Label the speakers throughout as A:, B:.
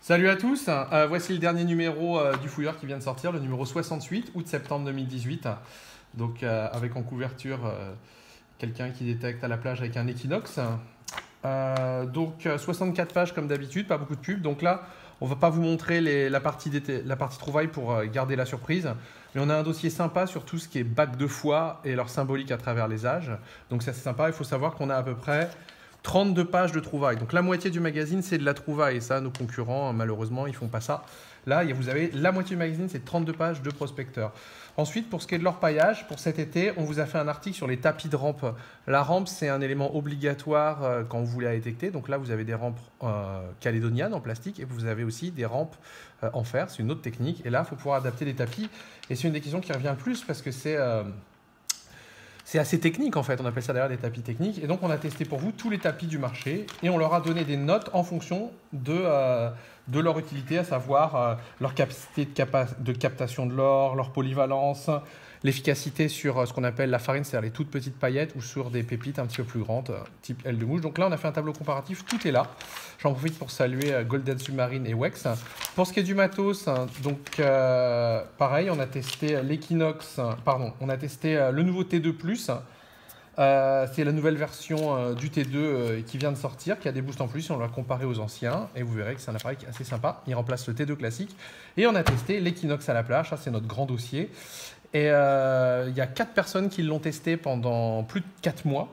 A: Salut à tous, voici le dernier numéro du Fouilleur qui vient de sortir, le numéro 68, août-septembre 2018. Donc avec en couverture quelqu'un qui détecte à la plage avec un Equinox. 64 pages comme d'habitude, pas beaucoup de pubs. Donc là, on va pas vous montrer la partie trouvaille pour garder la surprise. Mais on a un dossier sympa sur tout ce qui est bac de foie et leur symbolique à travers les âges. Donc ça c'est sympa, il faut savoir qu'on a à peu près 32 pages de trouvailles. Donc la moitié du magazine, c'est de la trouvaille. Et ça, nos concurrents, malheureusement, ils font pas ça. Là, vous avez la moitié du magazine, c'est 32 pages de prospecteurs. Ensuite, pour ce qui est de leur paillage, pour cet été, on vous a fait un article sur les tapis de rampe. La rampe, c'est un élément obligatoire quand vous voulez la détecter. Donc là, vous avez des rampes calédoniennes en plastique et vous avez aussi des rampes en fer. C'est une autre technique. Et là, il faut pouvoir adapter les tapis. Et c'est une des questions qui revient le plus parce que c'est assez technique en fait, on appelle ça d'ailleurs des tapis techniques. Et donc on a testé pour vous tous les tapis du marché et on leur a donné des notes en fonction de leur utilité, à savoir leur capacité de captation de l'or, leur polyvalence, l'efficacité sur ce qu'on appelle la farine, c'est-à-dire les toutes petites paillettes, ou sur des pépites un petit peu plus grandes, type aile de mouche. Donc là on a fait un tableau comparatif, tout est là. J'en profite pour saluer Golden Submarine et Wex. Pour ce qui est du matos, donc pareil, on a testé l'Equinox, on a testé le nouveau T2+. C'est la nouvelle version du T2 qui vient de sortir, qui a des boosts en plus, on l'a comparé aux anciens, et vous verrez que c'est un appareil assez sympa, il remplace le T2 classique. Et on a testé l'Equinox à la plage, ça c'est notre grand dossier. Et il y a 4 personnes qui l'ont testé pendant plus de 4 mois.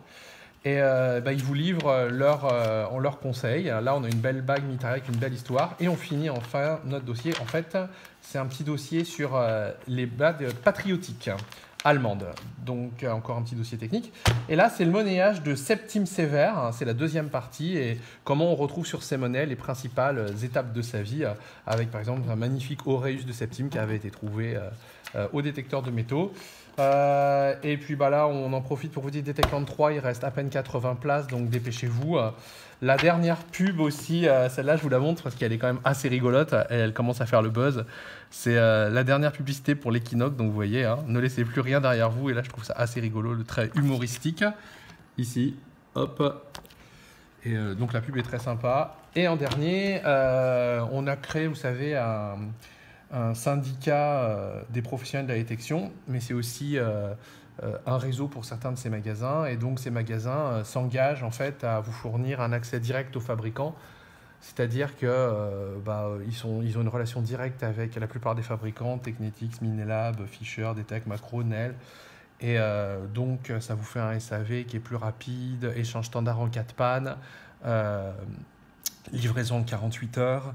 A: Et ils vous livrent leurs conseils. Là, on a une belle bague militaire avec une belle histoire. Et on finit enfin notre dossier. En fait, c'est un petit dossier sur les bagues patriotiques allemandes. Donc, encore un petit dossier technique. Et là, c'est le monnayage de Septime Sévère. C'est la deuxième partie. Et comment on retrouve sur ces monnaies les principales étapes de sa vie. Avec, par exemple, un magnifique Aureus de Septime qui avait été trouvé au détecteur de métaux. Et puis là, on en profite pour vous dire Detectland 3, il reste à peine 80 places, donc dépêchez-vous. La dernière pub aussi, celle-là je vous la montre parce qu'elle est quand même assez rigolote et elle commence à faire le buzz. C'est la dernière publicité pour l'Equinox, donc vous voyez, ne laissez plus rien derrière vous. Et là je trouve ça assez rigolo, le trait humoristique. Ici, hop. Et donc la pub est très sympa. Et en dernier, on a créé, vous savez, un syndicat des professionnels de la détection, mais c'est aussi un réseau pour certains de ces magasins. Et donc, ces magasins s'engagent en fait à vous fournir un accès direct aux fabricants. C'est-à-dire qu'ils ont une relation directe avec la plupart des fabricants, Technetics, Minelab, Fisher, Detect, Macro, Nel. Et donc, ça vous fait un SAV qui est plus rapide, échange standard en 4 pannes, livraison en 48 heures.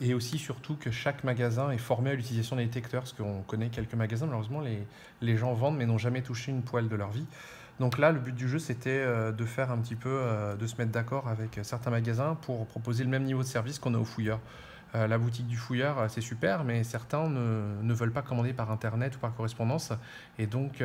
A: Et aussi surtout que chaque magasin est formé à l'utilisation des détecteurs, parce qu'on connaît quelques magasins, malheureusement les gens vendent mais n'ont jamais touché une poêle de leur vie. Donc là, le but du jeu, c'était de faire un petit peu, de se mettre d'accord avec certains magasins pour proposer le même niveau de service qu'on a au Fouilleur. La boutique du Fouilleur, c'est super, mais certains ne veulent pas commander par Internet ou par correspondance et donc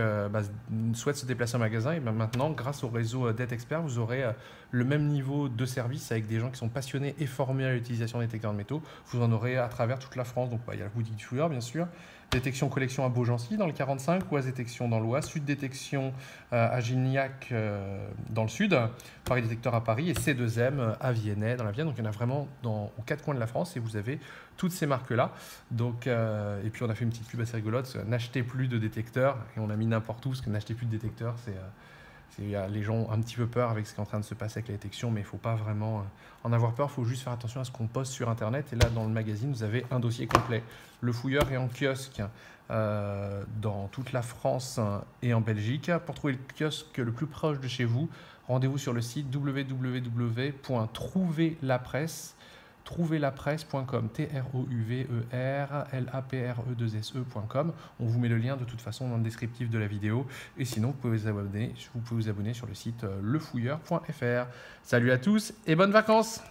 A: souhaitent se déplacer en magasin. Et maintenant, grâce au réseau DetExpert, vous aurez le même niveau de service avec des gens qui sont passionnés et formés à l'utilisation des détecteurs de métaux. Vous en aurez à travers toute la France. Donc, il y a la boutique du Fouilleur, bien sûr. Détection collection à Beaugency dans le 45, Oise Détection dans l'Oise, Sud Détection à Gignac dans le sud, Paris Détecteur à Paris et C2M à Viennet dans la Vienne. Donc il y en a vraiment aux 4 coins de la France et vous avez toutes ces marques-là. Donc, et puis on a fait une petite pub assez rigolote, n'achetez plus de détecteurs, et on a mis n'importe où, parce que n'achetez plus de détecteurs, les gens ont un petit peu peur avec ce qui est en train de se passer avec la détection, mais il ne faut pas vraiment en avoir peur, il faut juste faire attention à ce qu'on poste sur Internet. Et là, dans le magazine, vous avez un dossier complet. Le Fouilleur est en kiosque dans toute la France et en Belgique. Pour trouver le kiosque le plus proche de chez vous, rendez-vous sur le site trouverlapresse.com, trouverlapresse.com. On vous met le lien de toute façon dans le descriptif de la vidéo. Et sinon, vous pouvez vous abonner sur le site lefouilleur.fr. Salut à tous et bonnes vacances!